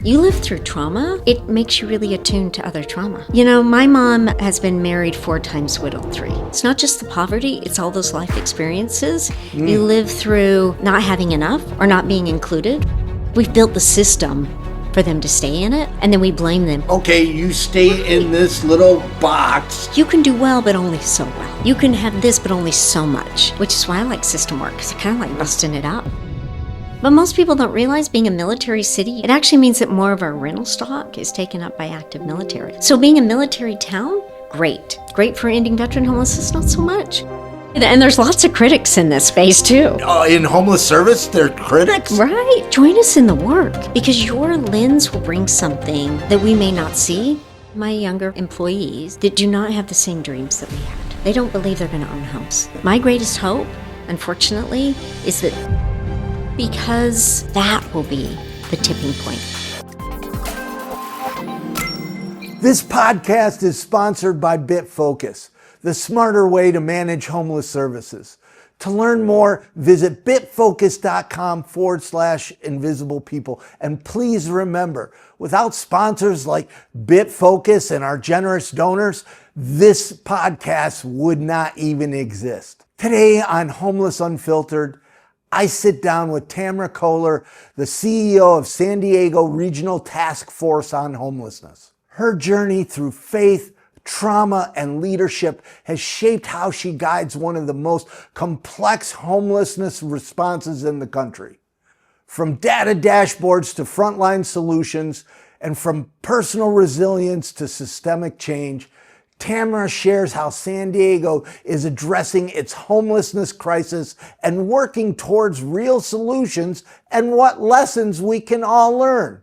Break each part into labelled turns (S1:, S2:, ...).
S1: You live through trauma, it makes you really attuned to other trauma. You know, my mom has been married 4 times, widowed 3. It's not just the poverty, it's all those life experiences. You live through not having enough or not being included. We've built the system for them to stay in it, and then we blame them.
S2: Okay, you stay in this little box.
S1: You can do well, but only so well. You can have this, but only so much, which is why I like system work, because I kind of like busting it up. But most people don't realize being a military city, it actually means that more of our rental stock is taken up by active military. So being a military town, great. Great for ending veteran homelessness, not so much. And there's lots of critics in this space too.
S2: In homeless service, they're critics?
S1: Right. Join us in the work, because your lens will bring something that we may not see. My younger employees that do not have the same dreams that we had. They don't believe they're going to own homes. My greatest hope, unfortunately, is that because that will be the tipping point.
S3: This podcast is sponsored by BitFocus, the smarter way to manage homeless services. To learn more, visit bitfocus.com/invisible people. And please remember, without sponsors like BitFocus and our generous donors, this podcast would not even exist. Today on Homeless Unfiltered, I sit down with Tamera Kohler, the CEO of San Diego Regional Task Force on Homelessness. Her journey through faith, trauma, and leadership has shaped how she guides one of the most complex homelessness responses in the country. From data dashboards to frontline solutions, and from personal resilience to systemic change, Tamara shares how San Diego is addressing its homelessness crisis and working towards real solutions and what lessons we can all learn.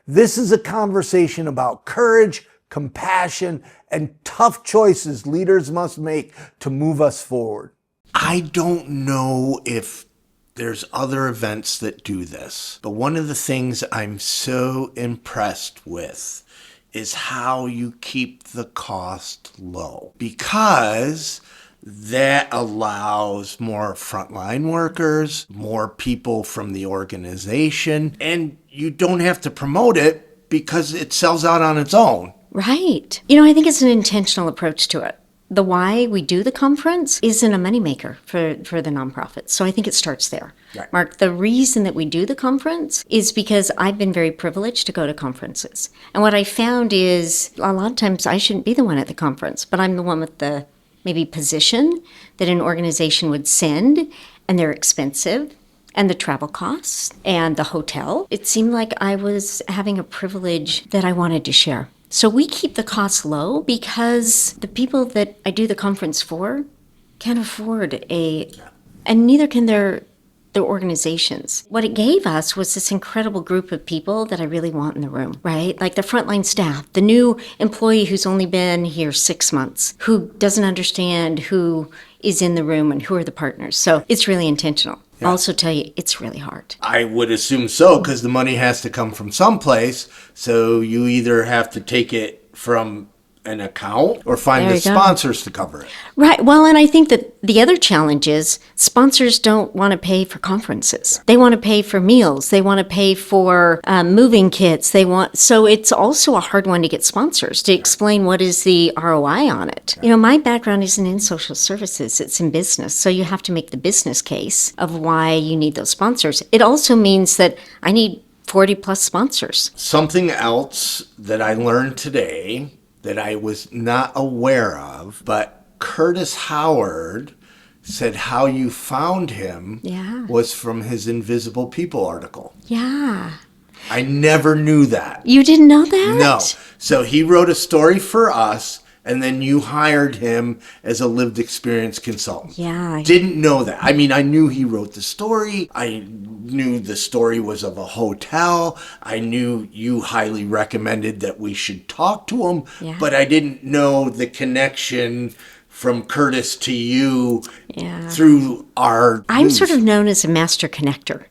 S3: This is a conversation about courage, compassion, and tough choices leaders must make to move us forward.
S2: I don't know if there's other events that do this, but one of the things I'm so impressed with is how you keep the cost low, because that allows more frontline workers, more people from the organization, and you don't have to promote it because it sells out on its own.
S1: Right. You know, I think it's an intentional approach to it. The why we do the conference isn't a moneymaker for the nonprofits. So I think it starts there.
S2: Right.
S1: Mark, the reason that we do the conference is because I've been very privileged to go to conferences. And what I found is a lot of times I shouldn't be the one at the conference, but I'm the one with the maybe position that an organization would send, and they're expensive. And the travel costs and the hotel. It seemed like I was having a privilege that I wanted to share. So we keep the costs low because the people that I do the conference for can't afford and neither can their organizations. What it gave us was this incredible group of people that I really want in the room, right? Like the frontline staff, the new employee who's only been here 6 months, who doesn't understand who is in the room and who are the partners. So it's really intentional. Yeah. I'll also tell you, it's really hard.
S2: I would assume so, because the money has to come from someplace. So you either have to take it from an account or find the sponsors to cover it.
S1: Right. Well, and I think that the other challenge is sponsors don't want to pay for conferences. They want to pay for meals. They want to pay for moving kits. So it's also a hard one to get sponsors to explain what is the ROI on it. You know, my background isn't in social services. It's in business. So you have to make the business case of why you need those sponsors. It also means that I need 40 plus sponsors.
S2: Something else that I learned today that I was not aware of, but Curtis Howard said how you found him was from his Invisible People article.
S1: Yeah.
S2: I never knew that.
S1: You didn't know that?
S2: No. So he wrote a story for us, and then you hired him as a lived experience consultant.
S1: Yeah.
S2: Didn't know that. I mean, I knew he wrote the story. I knew the story was of a hotel. I knew you highly recommended that we should talk to him, but I didn't know the connection from Curtis to you through our
S1: I'm
S2: news.
S1: sort of known as a master connector.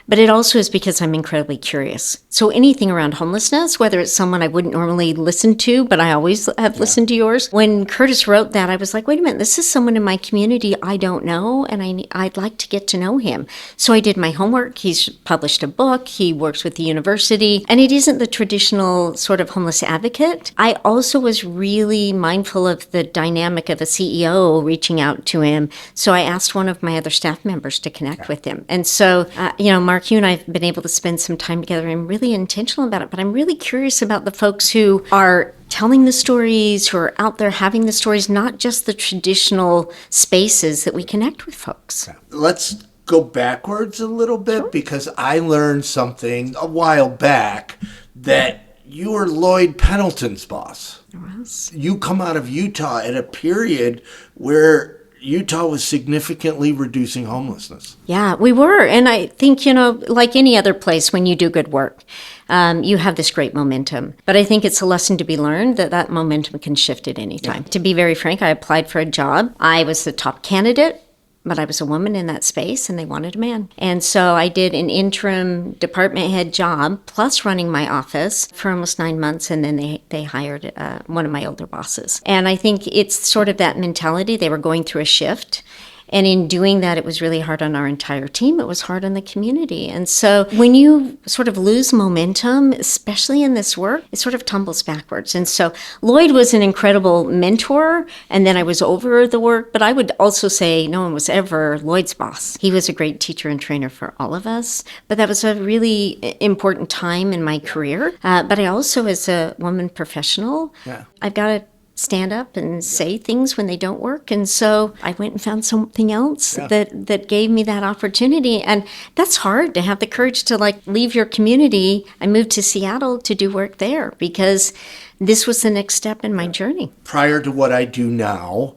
S1: But it also is because I'm incredibly curious. So anything around homelessness, whether it's someone I wouldn't normally listen to, but I always have listened to yours. When Curtis wrote that, I was like, wait a minute, this is someone in my community I don't know, and I'd like to get to know him. So I did my homework. He's published a book. He works with the university, and it isn't the traditional sort of homeless advocate. I also was really mindful of the dynamic of a CEO reaching out to him. So I asked one of my other staff members to connect with him. And so, Mark, you and I have been able to spend some time together and really intentional about it. But I'm really curious about the folks who are telling the stories, who are out there having the stories, not just the traditional spaces that we connect with folks.
S2: Let's go backwards a little bit because I learned something a while back that you were Lloyd Pendleton's boss.
S1: Yes.
S2: You come out of Utah at a period where Utah was significantly reducing homelessness.
S1: Yeah, we were. And I think, like any other place, when you do good work, you have this great momentum. But I think it's a lesson to be learned that momentum can shift at any time. Yeah. To be very frank, I applied for a job. I was the top candidate, but I was a woman in that space and they wanted a man. And so I did an interim department head job plus running my office for almost 9 months. And then they hired one of my older bosses. And I think it's sort of that mentality. They were going through a shift. And in doing that, it was really hard on our entire team. It was hard on the community. And so when you sort of lose momentum, especially in this work, it sort of tumbles backwards. And so Lloyd was an incredible mentor, and then I was over the work. But I would also say no one was ever Lloyd's boss. He was a great teacher and trainer for all of us. But that was a really important time in my career. But I also, as a woman professional, I've got to stand up and say things when they don't work. And so I went and found something else that gave me that opportunity. And that's hard to have the courage to leave your community. I moved to Seattle to do work there because this was the next step in my journey.
S2: Prior to what I do now,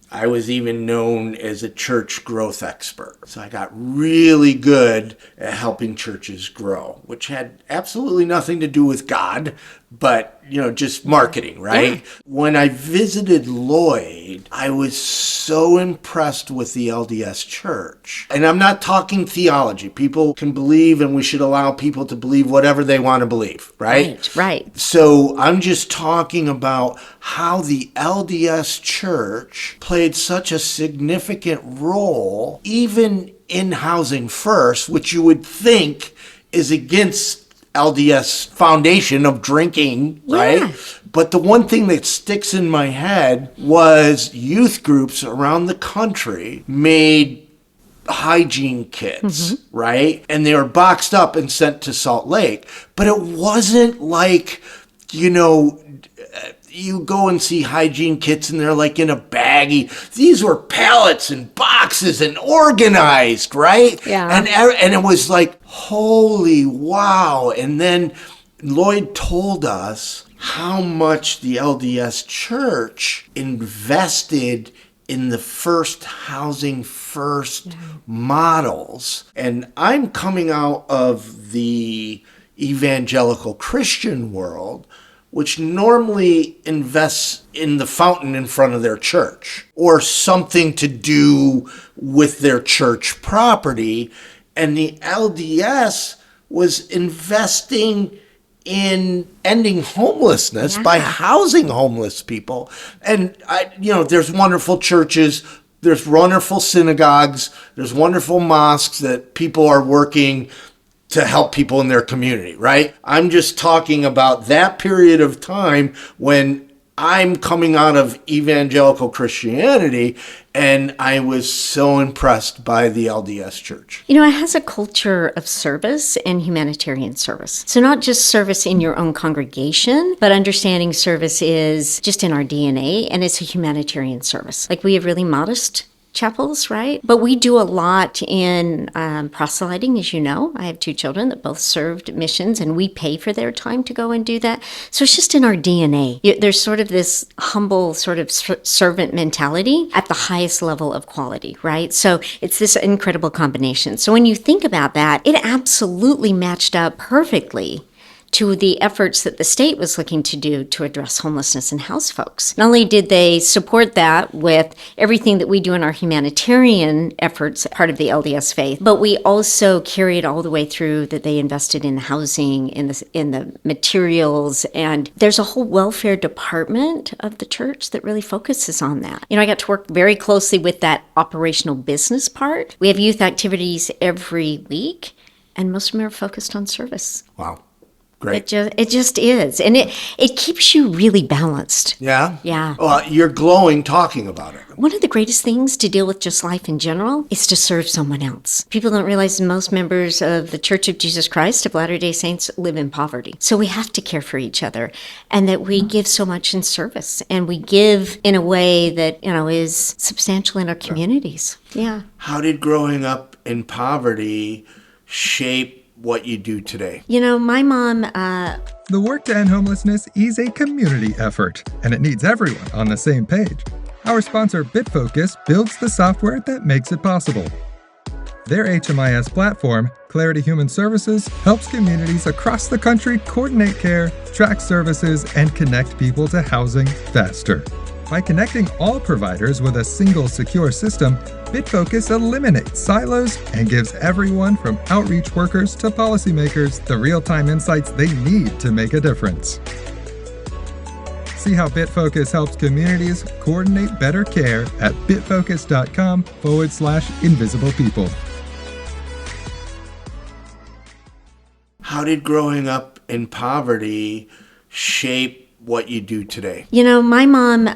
S2: I was even known as a church growth expert. So I got really good at helping churches grow, which had absolutely nothing to do with God, but, just marketing, right? Yeah. When I visited Lloyd, I was so impressed with the LDS church. And I'm not talking theology. People can believe, and we should allow people to believe whatever they want to believe, right?
S1: Right.
S2: So I'm just talking about how the LDS church played such a significant role, even in Housing First, which you would think is against LDS foundation of drinking, right? But the one thing that sticks in my head was youth groups around the country made hygiene kits, right? And they were boxed up and sent to Salt Lake. But it wasn't like, you go and see hygiene kits and they're in a baggie. These were pallets and boxes and organized, right?
S1: Yeah.
S2: And it was holy wow. And then Lloyd told us how much the LDS church invested in the first Housing First models. And I'm coming out of the evangelical Christian world, which normally invests in the fountain in front of their church or something to do with their church property. And the LDS was investing in ending homelessness by housing homeless people. And, there's wonderful churches, there's wonderful synagogues, there's wonderful mosques that people are working to help people in their community, right? I'm just talking about that period of time when I'm coming out of evangelical Christianity, and I was so impressed by the LDS church.
S1: It has a culture of service and humanitarian service. So not just service in your own congregation, but understanding service is just in our DNA, and it's a humanitarian service. We have really modest chapels, right? But we do a lot in proselyting, as you know. I have 2 children that both served missions, and we pay for their time to go and do that. So it's just in our DNA. There's sort of this humble sort of servant mentality at the highest level of quality, right? So it's this incredible combination. So when you think about that, it absolutely matched up perfectly to the efforts that the state was looking to do to address homelessness and house folks. Not only did they support that with everything that we do in our humanitarian efforts, part of the LDS faith, but we also carry it all the way through that they invested in housing, in the materials, and there's a whole welfare department of the church that really focuses on that. I got to work very closely with that operational business part. We have youth activities every week, and most of them are focused on service.
S2: Wow. Great.
S1: It just is. And it keeps you really balanced.
S2: Yeah?
S1: Yeah.
S2: Well, you're glowing talking about it.
S1: One of the greatest things to deal with just life in general is to serve someone else. People don't realize most members of the Church of Jesus Christ of Latter-day Saints live in poverty. So we have to care for each other, and that we give so much in service, and we give in a way that, is substantial in our communities. Yeah.
S2: How did growing up in poverty shape what you do today?
S1: My mom...
S4: The work to end homelessness is a community effort, and it needs everyone on the same page. Our sponsor, BitFocus, builds the software that makes it possible. Their HMIS platform, Clarity Human Services, helps communities across the country coordinate care, track services, and connect people to housing faster. By connecting all providers with a single secure system, BitFocus eliminates silos and gives everyone from outreach workers to policymakers the real-time insights they need to make a difference. See how BitFocus helps communities coordinate better care at bitfocus.com/invisible people.
S2: How did growing up in poverty shape what you do today?
S1: My mom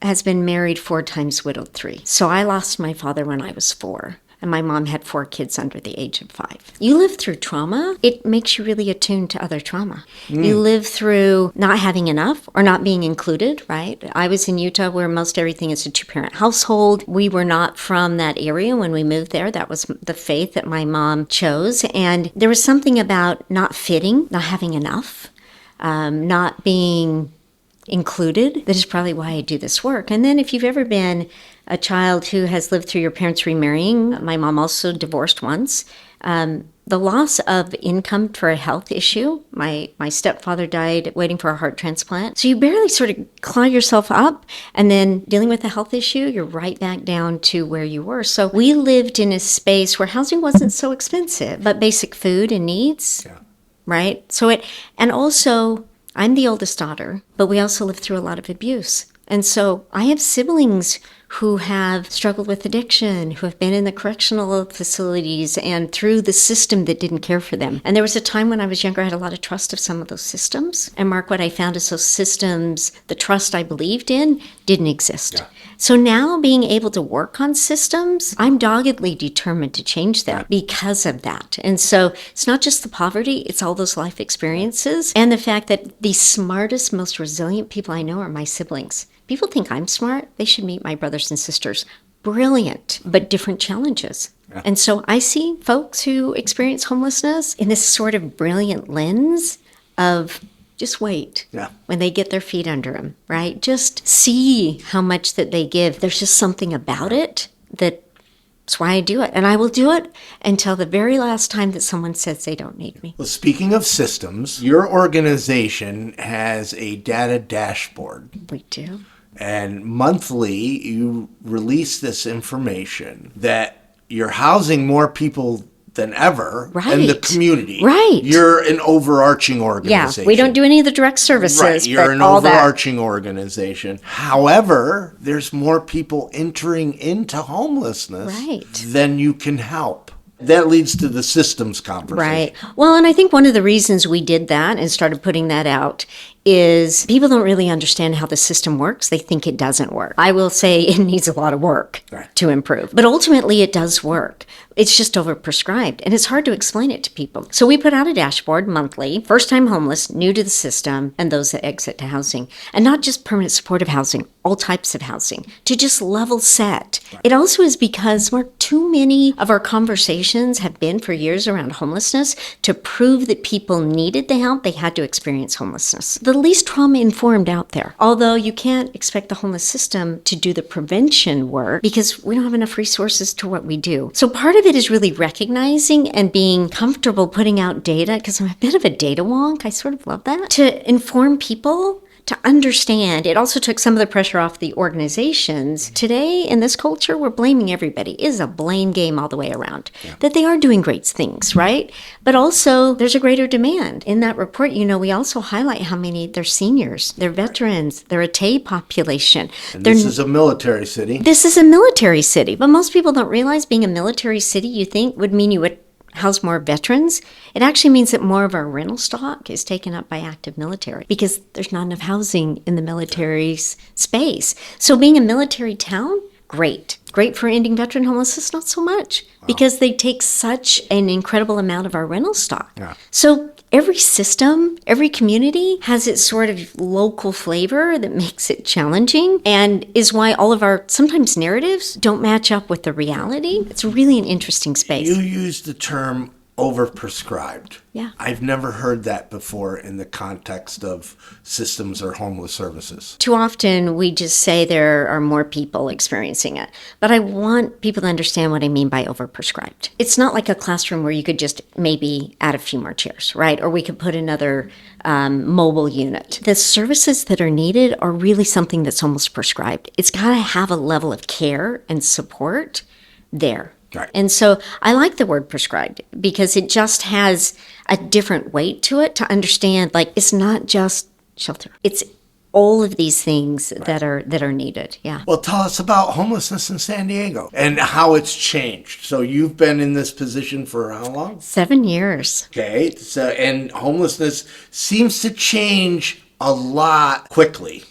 S1: has been married 4 times, widowed 3. So I lost my father when I was 4. And my mom had 4 kids under the age of 5. You live through trauma, it makes you really attuned to other trauma. You live through not having enough or not being included, right? I was in Utah where most everything is a 2-parent household. We were not from that area when we moved there. That was the faith that my mom chose. And there was something about not fitting, not having enough, not being included. That is probably why I do this work. And then if you've ever been a child who has lived through your parents remarrying, my mom also divorced once, the loss of income for a health issue. My stepfather died waiting for a heart transplant. So you barely sort of claw yourself up, and then dealing with a health issue, you're right back down to where you were. So we lived in a space where housing wasn't so expensive, but basic food and needs, right? And also, I'm the oldest daughter, but we also lived through a lot of abuse. And so I have siblings who have struggled with addiction, who have been in the correctional facilities and through the system that didn't care for them. And there was a time when I was younger, I had a lot of trust of some of those systems. And Mark, what I found is those systems, the trust I believed in, didn't exist. Yeah. So now being able to work on systems, I'm doggedly determined to change them because of that. And so it's not just the poverty, it's all those life experiences and the fact that the smartest, most resilient people I know are my siblings. People think I'm smart. They should meet my brothers and sisters. Brilliant, but different challenges. Yeah. And so I see folks who experience homelessness in this sort of brilliant lens of just wait when they get their feet under them, right? Just see how much that they give. There's just something about it that's why I do it. And I will do it until the very last time that someone says they don't need me.
S2: Well, speaking of systems, your organization has a data dashboard.
S1: We do.
S2: And monthly, you release this information that you're housing more people than ever in the community.
S1: Right.
S2: You're an overarching organization.
S1: Yeah, we don't do any of the direct services.
S2: Right, you're an overarching organization. However, there's more people entering into homelessness than you can help. That leads to the systems conversation.
S1: Right. Well, and I think one of the reasons we did that and started putting that out is people don't really understand how the system works. They think it doesn't work. I will say it needs a lot of work to improve. But ultimately, it does work. It's just overprescribed, and it's hard to explain it to people. So we put out a dashboard monthly, first-time homeless, new to the system, and those that exit to housing. And not just permanent supportive housing, all types of housing, to just level set. It also is because too many of our conversations have been for years around homelessness to prove that people needed the help, they had to experience homelessness. The at least trauma-informed out there. Although you can't expect the homeless system to do the prevention work because we don't have enough resources to what we do. So part of it is really recognizing and being comfortable putting out data, because I'm a bit of a data wonk. I sort of love that. To inform people, to understand. It also took some of the pressure off the organizations. Today, in this culture, we're blaming everybody. It is a blame game all the way around. Yeah. That they are doing great things, right? But also, there's a greater demand. In that report, we also highlight how many they're seniors, they're veterans, they're a TAY population.
S2: And this is a military city.
S1: This is a military city. But most people don't realize being a military city, you think, would mean you would house more veterans. It actually means that more of our rental stock is taken up by active military because there's not enough housing in the military's space. So being a military town, great. Great for ending veteran homelessness, not so much, because they take such an incredible amount of our rental stock. Yeah. So every system, every community has its sort of local flavor that makes it challenging and is why all of our sometimes narratives don't match up with the reality. It's really an interesting space.
S2: You use the term overprescribed.
S1: Yeah.
S2: I've never heard that before in the context of systems or homeless services.
S1: Too often we just say there are more people experiencing it. But I want people to understand what I mean by overprescribed. It's not like a classroom where you could just maybe add a few more chairs, right? Or we could put another mobile unit. The services that are needed are really something that's almost prescribed. It's got to have a level of care and support there.
S2: Right.
S1: And so I like the word prescribed because it just has a different weight to it to understand, like, it's not just shelter. It's all of these things that are needed. Yeah.
S2: Well, tell us about homelessness in San Diego and how it's changed. So you've been in this position for how long?
S1: 7 years.
S2: Okay. So, and homelessness seems to change a lot quickly.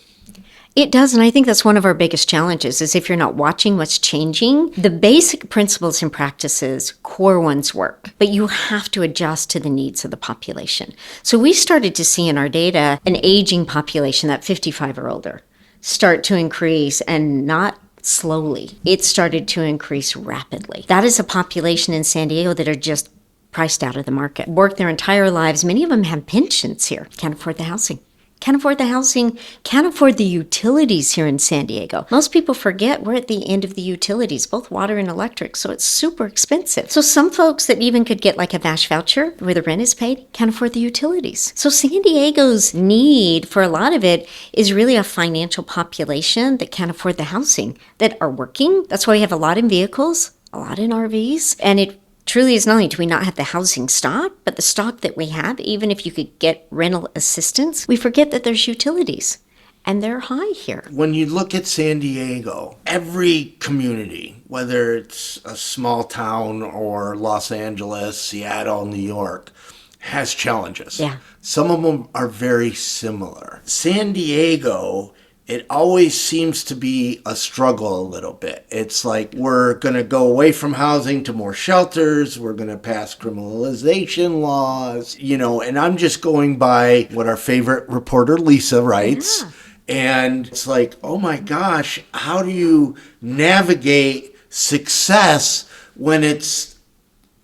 S1: It does, and I think that's one of our biggest challenges is if you're not watching what's changing, the basic principles and practices, core ones work, but you have to adjust to the needs of the population. So we started to see in our data an aging population, that 55 or older, start to increase, and not slowly. It started to increase rapidly. That is a population in San Diego that are just priced out of the market, worked their entire lives. Many of them have pensions here, can't afford the housing. Can't afford the housing, can't afford the utilities here in San Diego. Most people forget we're at the end of the utilities, both water and electric, so it's super expensive. So some folks that even could get like a VASH voucher where the rent is paid can't afford the utilities. So San Diego's need for a lot of it is really a financial population that can't afford the housing, that are working. That's why we have a lot in vehicles, a lot in RVs, and it truly is not only do we not have the housing stock, but the stock that we have, even if you could get rental assistance, we forget that there's utilities, and they're high here.
S2: When you look at San Diego, every community, whether it's a small town or Los Angeles, Seattle, New York, has challenges.
S1: Yeah.
S2: Some of them are very similar. San Diego, it always seems to be a struggle a little bit. It's like we're going to go away from housing to more shelters. We're going to pass criminalization laws, and I'm just going by what our favorite reporter, Lisa, writes. Yeah. And it's like, oh my gosh, how do you navigate success when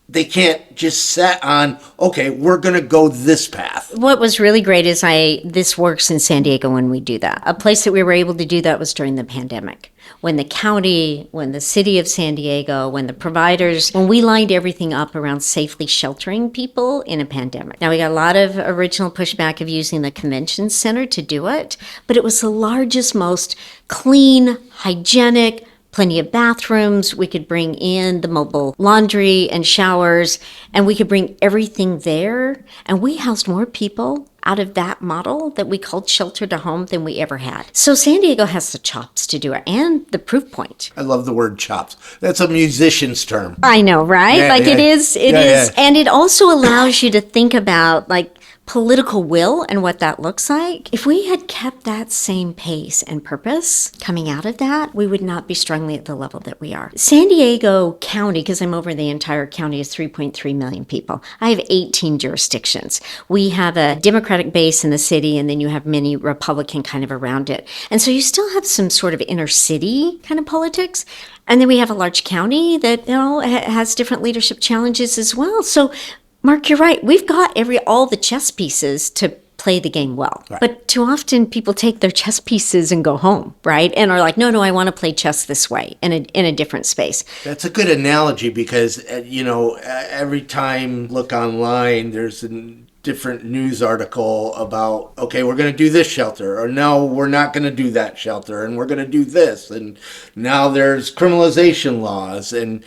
S2: they can't just set on, okay, we're going to go this path.
S1: What was really great is this works in San Diego when we do that. A place that we were able to do that was during the pandemic. When the county, when the city of San Diego, when the providers, when we lined everything up around safely sheltering people in a pandemic. Now, we got a lot of original pushback of using the convention center to do it, but it was the largest, most clean, hygienic, plenty of bathrooms. We could bring in the mobile laundry and showers, and we could bring everything there. And we housed more people out of that model that we called shelter to home than we ever had. So San Diego has the chops to do it and the proof point.
S2: I love the word chops. That's a musician's term.
S1: I know, right? It is. And it also allows you to think about political will and what that looks like. If we had kept that same pace and purpose coming out of that, we would not be strongly at the level that we are. San Diego County, because I'm over the entire county, is 3.3 million people. I have 18 jurisdictions. We have a Democratic base in the city, and then you have many Republican kind of around it. And so you still have some sort of inner city kind of politics. And then we have a large county that has different leadership challenges as well. So Mark, you're right. We've got all the chess pieces to play the game well. Right. But too often people take their chess pieces and go home, right? And are like, no, I want to play chess this way in a different space.
S2: That's a good analogy because, every time look online, there's a different news article about, okay, we're going to do this shelter, or no, we're not going to do that shelter, and we're going to do this. And now there's criminalization laws. And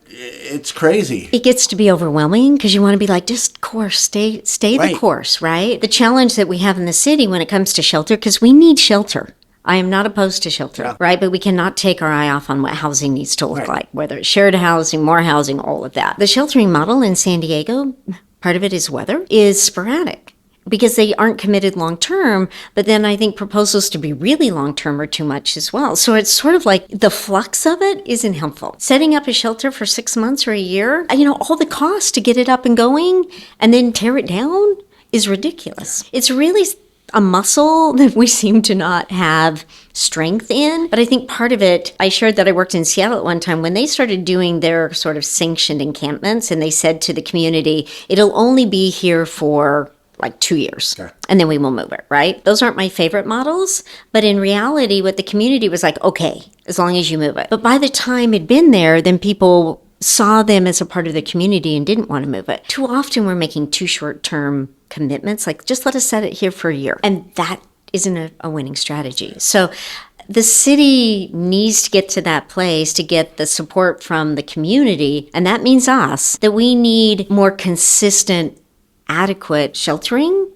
S2: it's crazy.
S1: It gets to be overwhelming because you want to be like, just course, stay
S2: Right.
S1: the course, right? The challenge that we have in the city when it comes to shelter, because we need shelter. I am not opposed to shelter, right? But we cannot take our eye off on what housing needs to look like, whether it's shared housing, more housing, all of that. The sheltering model in San Diego, part of it is weather, is sporadic. Because they aren't committed long term, but then I think proposals to be really long term are too much as well. So it's sort of like the flux of it isn't helpful. Setting up a shelter for 6 months or a year, all the cost to get it up and going and then tear it down is ridiculous. It's really a muscle that we seem to not have strength in. But I think part of it, I shared that I worked in Seattle at one time when they started doing their sort of sanctioned encampments, and they said to the community, it'll only be here for like 2 years, and then we will move it, right? Those aren't my favorite models, but in reality, what the community was like, okay, as long as you move it. But by the time it'd been there, then people saw them as a part of the community and didn't want to move it. Too often we're making too short-term commitments, like just let us set it here for a year. And that isn't a winning strategy. So the city needs to get to that place to get the support from the community, and that means us, that we need more consistent adequate sheltering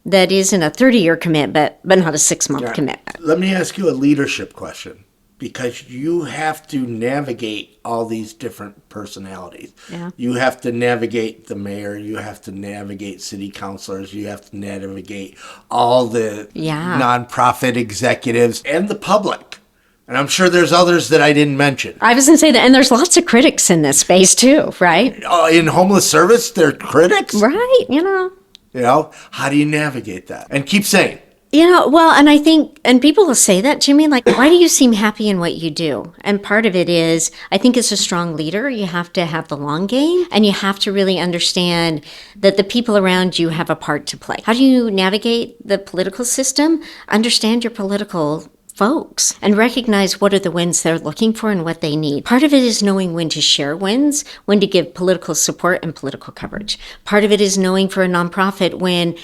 S1: that isn't a 30-year commitment, but not a 6-month commitment.
S2: Let me ask you a leadership question, because you have to navigate all these different personalities.
S1: Yeah.
S2: You have to navigate the mayor, you have to navigate city councilors, you have to navigate all the nonprofit executives and the public. And I'm sure there's others that I didn't mention.
S1: I was going to say that, and there's lots of critics in this space too, right?
S2: In homeless service, they're critics?
S1: Right,
S2: How do you navigate that? And keep saying.
S1: And I think, and people will say that to me, like, why do you seem happy in what you do? And part of it is, I think as a strong leader, you have to have the long game, and you have to really understand that the people around you have a part to play. How do you navigate the political system? Understand your political folks and recognize what are the wins they're looking for and what they need. Part of it is knowing when to share wins, when to give political support and political coverage. Part of it is knowing for a nonprofit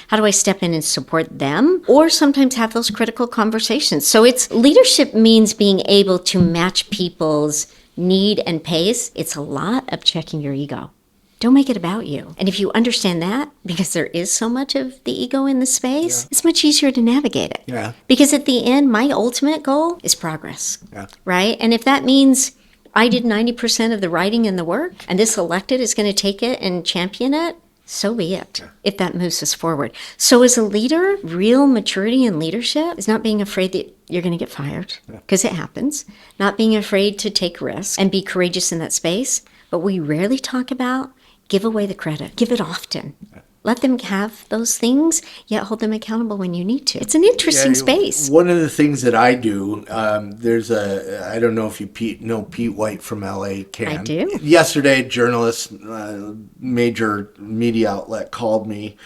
S1: how do I step in and support them, or sometimes have those critical conversations. So it's leadership means being able to match people's need and pace. It's a lot of checking your ego. Don't make it about you. And if you understand that, because there is so much of the ego in the space, it's much easier to navigate it.
S2: Yeah.
S1: Because at the end, my ultimate goal is progress.
S2: Yeah.
S1: Right? And if that means I did 90% of the writing and the work, and this elected is going to take it and champion it, so be it, if that moves us forward. So as a leader, real maturity in leadership is not being afraid that you're going to get fired, because it happens. Not being afraid to take risks and be courageous in that space. But we rarely talk about give away the credit. Give it often. Let them have those things, yet hold them accountable when you need to. It's an interesting space.
S2: One of the things that I do, I don't know if you know Pete White from LA Can.
S1: I do.
S2: Yesterday, a journalist, major media outlet called me,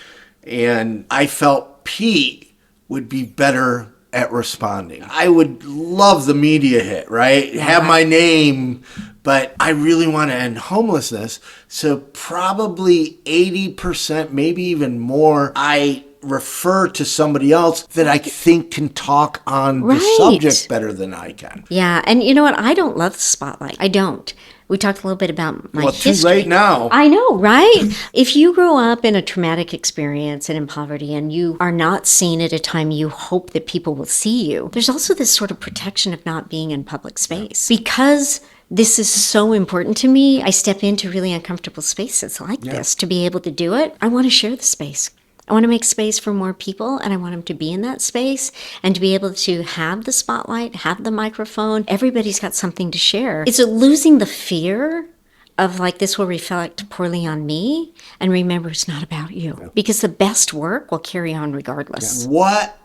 S2: and I felt Pete would be better at responding. I would love the media hit, right?
S1: Yeah.
S2: Have my name, but I really want to end homelessness. So probably 80%, maybe even more, I refer to somebody else that I think can talk on the subject better than I can.
S1: Yeah, and you know what? I don't love the spotlight. I don't. We talked a little bit about my history.
S2: Too late now.
S1: I know, right? If you grow up in a traumatic experience and in poverty and you are not seen at a time you hope that people will see you, there's also this sort of protection of not being in public space. Because this is so important to me, I step into really uncomfortable spaces like this to be able to do it. I want to share the space. I want to make space for more people, and I want them to be in that space and to be able to have the spotlight, have the microphone. Everybody's got something to share. It's losing the fear of like, this will reflect poorly on me, and remember, it's not about you. Because the best work will carry on regardless.
S2: What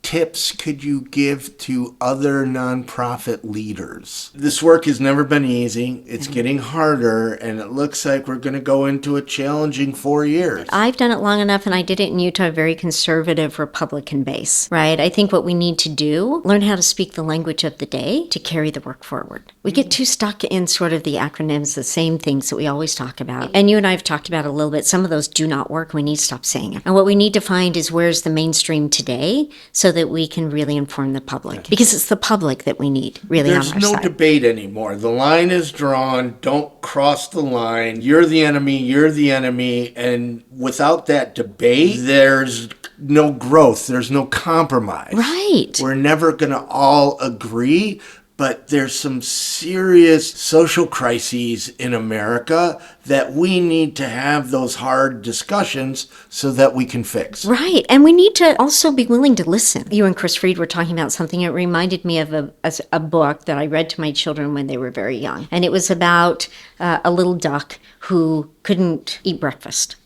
S2: tips could you give to other nonprofit leaders? This work has never been easy. It's getting harder, and it looks like we're going to go into a challenging 4 years.
S1: I've done it long enough, and I did it in Utah, a very conservative Republican base, right? I think what we need to do, learn how to speak the language of the day to carry the work forward. We get too stuck in sort of the acronyms, the same things that we always talk about. And you and I have talked about it a little bit. Some of those do not work. We need to stop saying it. And what we need to find is where's the mainstream today so that we can really inform the public. Because it's the public that we need really on our side.
S2: There's no debate anymore. The line is drawn. Don't cross the line. You're the enemy. You're the enemy. And without that debate, there's no growth. There's no compromise.
S1: Right.
S2: We're never going to all agree. But there's some serious social crises in America that we need to have those hard discussions so that we can fix.
S1: Right. And we need to also be willing to listen. You and Chris Fried were talking about something. It reminded me of a book that I read to my children when they were very young. And it was about a little duck who couldn't eat breakfast.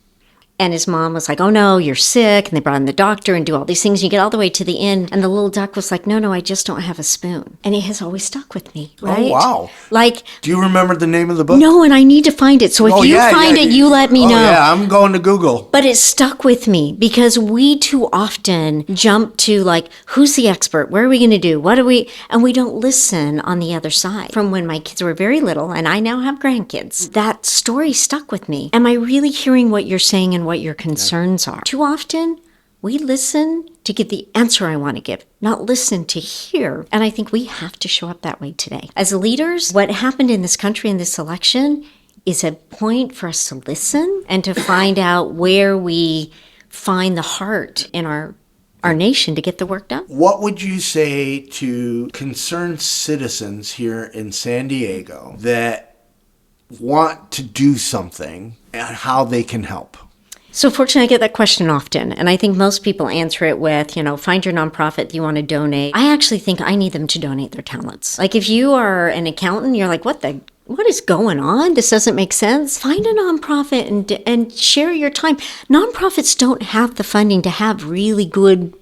S1: And his mom was like, oh no, you're sick. And they brought in the doctor and do all these things. You get all the way to the end. And the little duck was like, no, I just don't have a spoon. And it has always stuck with me, right?
S2: Oh, wow.
S1: Like,
S2: do you remember the name of the book?
S1: No, and I need to find it. So if you find it, you let me know.
S2: Yeah, I'm going to Google.
S1: But it stuck with me because we too often jump to like, who's the expert? Where are we going to do? What are we? And we don't listen on the other side. From when my kids were very little, and I now have grandkids, that story stuck with me. Am I really hearing what you're saying and what your concerns are? Too often, we listen to get the answer I want to give, not listen to hear. And I think we have to show up that way today. As leaders, what happened in this country in this election is a point for us to listen and to find out where we find the heart in our nation to get the work done.
S2: What would you say to concerned citizens here in San Diego that want to do something and how they can help?
S1: So fortunately, I get that question often, and I think most people answer it with, find your nonprofit you want to donate. I actually think I need them to donate their talents. Like if you are an accountant, you're like, what is going on? This doesn't make sense. Find a nonprofit and share your time. Nonprofits don't have the funding to have really good,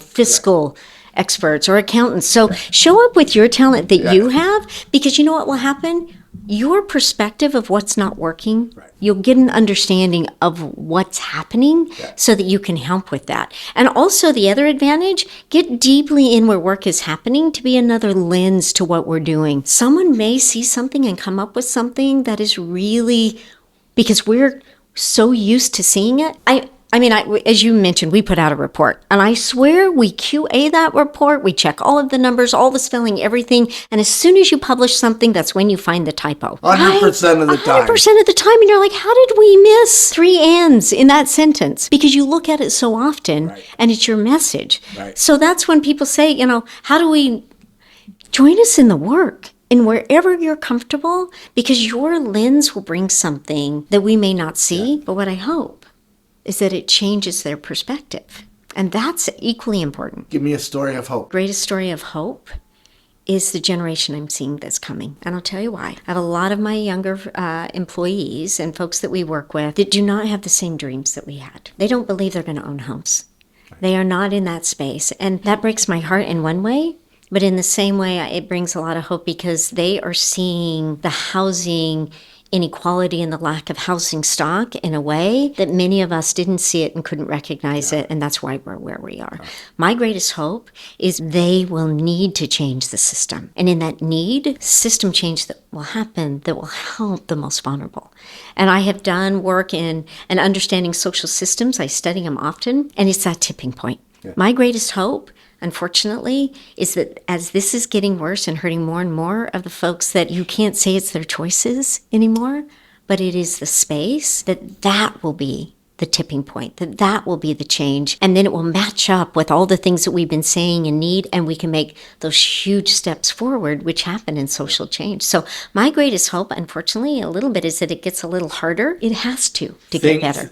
S1: fiscal experts or accountants. So show up with your talent that you have, because you know what will happen? Your perspective of what's not working, you'll get an understanding of what's happening so that you can help with that. And also the other advantage, get deeply in where work is happening to be another lens to what we're doing. Someone may see something and come up with something that is really, because we're so used to seeing it. As you mentioned, we put out a report, and I swear we QA that report. We check all of the numbers, all the spelling, everything. And as soon as you publish something, that's when you find the typo.
S2: 100% of the time.
S1: 100% of the time. And you're like, how did we miss 3 ands in that sentence? Because you look at it so often, and it's your message.
S2: Right.
S1: So that's when people say, how do we join us in the work? And wherever you're comfortable, because your lens will bring something that we may not see. But what I hope is that it changes their perspective. And that's equally important.
S2: Give me a story of hope.
S1: Greatest story of hope is the generation I'm seeing that's coming. And I'll tell you why. I have a lot of my younger employees and folks that we work with that do not have the same dreams that we had. They don't believe they're going to own homes. They are not in that space. And that breaks my heart in one way. But in the same way, it brings a lot of hope because they are seeing the housing inequality and the lack of housing stock in a way that many of us didn't see it and couldn't recognize it, and that's why we're where we are. My greatest hope is they will need to change the system. And in that need, system change that will happen that will help the most vulnerable. And I have done work in and understanding social systems. I study them often, and it's that tipping point. My greatest hope, unfortunately, is that as this is getting worse and hurting more and more of the folks that you can't say it's their choices anymore, but it is the space, that will be the tipping point, that will be the change. And then it will match up with all the things that we've been saying and need, and we can make those huge steps forward, which happen in social change. So my greatest hope, unfortunately, a little bit, is that it gets a little harder. It has to get better.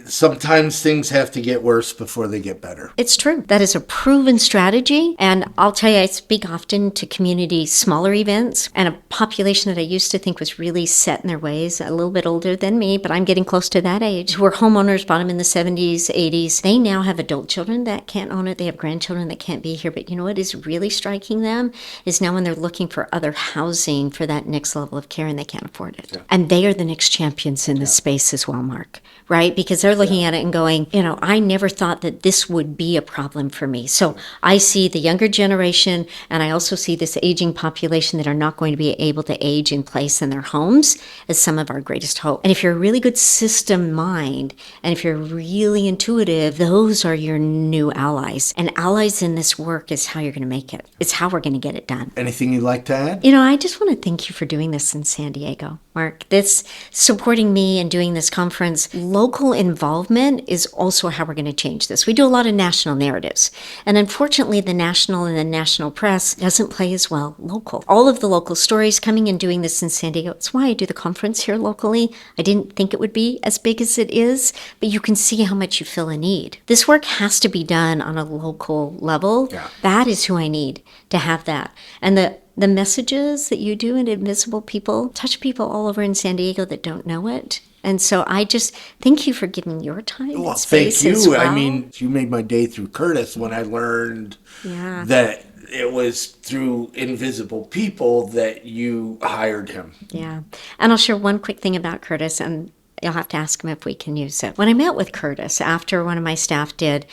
S2: sometimes things have to get worse before they get better.
S1: It's true. That is a proven strategy. And I'll tell you, I speak often to community smaller events and a population that I used to think was really set in their ways, a little bit older than me, but I'm getting close to that age, who were homeowners, bought them in the 70s, 80s. They now have adult children that can't own it. They have grandchildren that can't be here. But you know what is really striking them is now when they're looking for other housing for that next level of care and they can't afford it. Yeah. And they are the next champions in this space as well, Mark, right? Because they're looking at it and going, I never thought that this would be a problem for me. So I see the younger generation, and I also see this aging population that are not going to be able to age in place in their homes as some of our greatest hope. And if you're a really good system mind, and if you're really intuitive, those are your new allies. And allies in this work is how you're going to make it. It's how we're going to get it done.
S2: Anything you'd like to add?
S1: I just want to thank you for doing this in San Diego, Mark. This supporting me and doing this conference. Local involvement is also how we're going to change this. We do a lot of national narratives. And unfortunately, the national and the national press doesn't play as well local. All of the local stories coming and doing this in San Diego. It's why I do the conference here locally. I didn't think it would be as big as it is, but you can see how much you feel a need. This work has to be done on a local level. Yeah. That is who I need to have that. And the messages that you do in Invisible People touch people all over in San Diego that don't know it. And so I just thank you for giving your time and space.
S2: Thank you.
S1: As well.
S2: I mean, you made my day through Curtis when I learned that it was through Invisible People that you hired him.
S1: Yeah. And I'll share one quick thing about Curtis, and you'll have to ask him if we can use it. When I met with Curtis, after one of my staff did,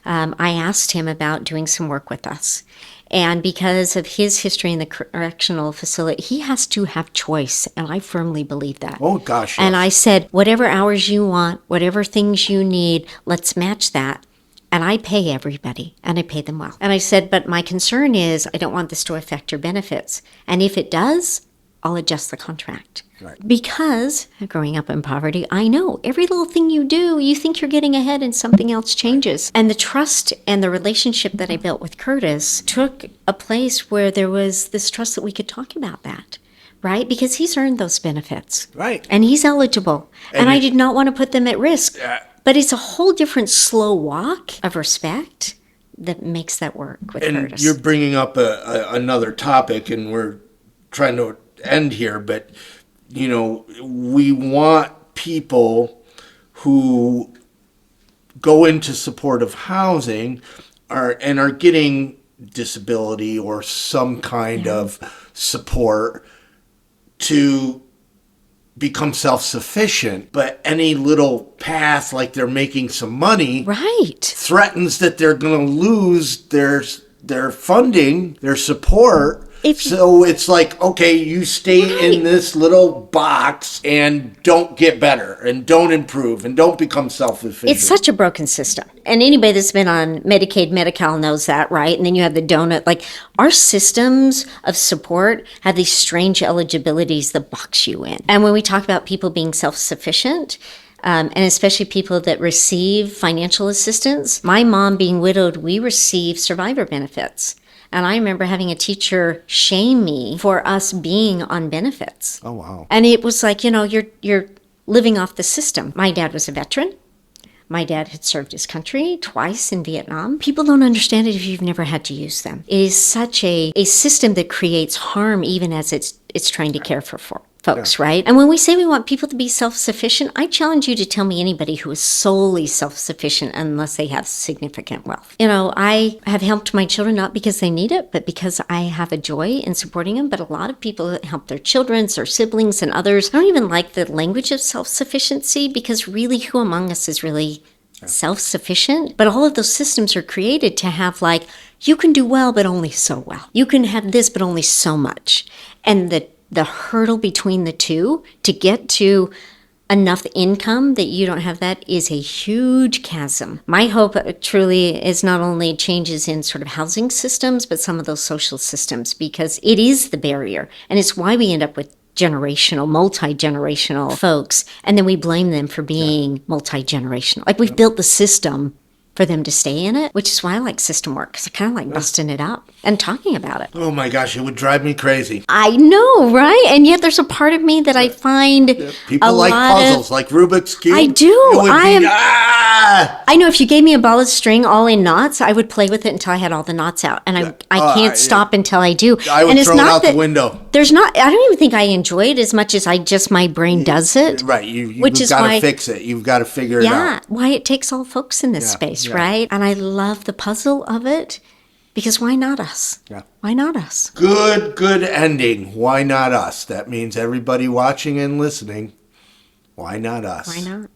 S1: I asked him about doing some work with us. And because of his history in the correctional facility, he has to have choice. And I firmly believe that.
S2: Oh, gosh. Yes.
S1: And I said, whatever hours you want, whatever things you need, let's match that. And I pay everybody, and I pay them well. And I said, but my concern is I don't want this to affect your benefits. And if it does, I'll adjust the contract. Right. Because growing up in poverty, I know every little thing you do, you think you're getting ahead and something else changes. And the trust and the relationship that I built with Curtis took a place where there was this trust that we could talk about that, right? Because he's earned those benefits.
S2: Right.
S1: And he's eligible. And I did not want to put them at risk. But it's a whole different slow walk of respect that makes that work with Curtis.
S2: And you're bringing up another topic, and we're trying to end here, but we want people who go into supportive housing are getting disability or some kind of support to become self-sufficient. But any little path, like they're making some money, threatens that they're going to lose their funding, their support. So it's like, okay, you stay in this little box and don't get better and don't improve and don't become self-sufficient.
S1: It's such a broken system. And anybody that's been on Medicaid, Medi-Cal knows that, right? And then you have the donut. Like, our systems of support have these strange eligibilities that box you in. And when we talk about people being self-sufficient, and especially people that receive financial assistance, my mom being widowed, we receive survivor benefits. And I remember having a teacher shame me for us being on benefits.
S2: Oh, wow.
S1: And it was like, you're living off the system. My dad was a veteran. My dad had served his country twice in Vietnam. People don't understand it if you've never had to use them. It is such a system that creates harm even as it's trying to care for folks, right? And when we say we want people to be self-sufficient, I challenge you to tell me anybody who is solely self-sufficient unless they have significant wealth. I have helped my children not because they need it, but because I have a joy in supporting them. But a lot of people help their children, their siblings, and others. I don't even like the language of self-sufficiency, because really, who among us is really self-sufficient? But all of those systems are created to have, like, you can do well, but only so well. You can have this, but only so much. And the hurdle between the two to get to enough income that you don't have that is a huge chasm. My hope truly is not only changes in sort of housing systems, but some of those social systems, because it is the barrier. And it's why we end up with multi-generational folks, and then we blame them for being multi-generational. Like, we've built the system for them to stay in it, which is why I like system work, because I kind of like busting it up and talking about it.
S2: Oh my gosh, it would drive me crazy.
S1: I know, right? And yet there's a part of me that I find
S2: People like puzzles, like Rubik's Cube.
S1: I do. I know if you gave me a ball of string all in knots, I would play with it until I had all the knots out. And I can't stop until I do.
S2: I would
S1: and it's
S2: throw it
S1: not
S2: out
S1: that,
S2: the window.
S1: I don't even think I enjoy it as much as my brain does it.
S2: Right, you've
S1: which is
S2: got
S1: why,
S2: to fix it. You've got to figure it out.
S1: Yeah, why it takes all folks in this space, right? And I love the puzzle of it, because why not us?
S2: Yeah.
S1: Why not us?
S2: Good ending. Why not us? That means everybody watching and listening. Why not us?
S1: Why not?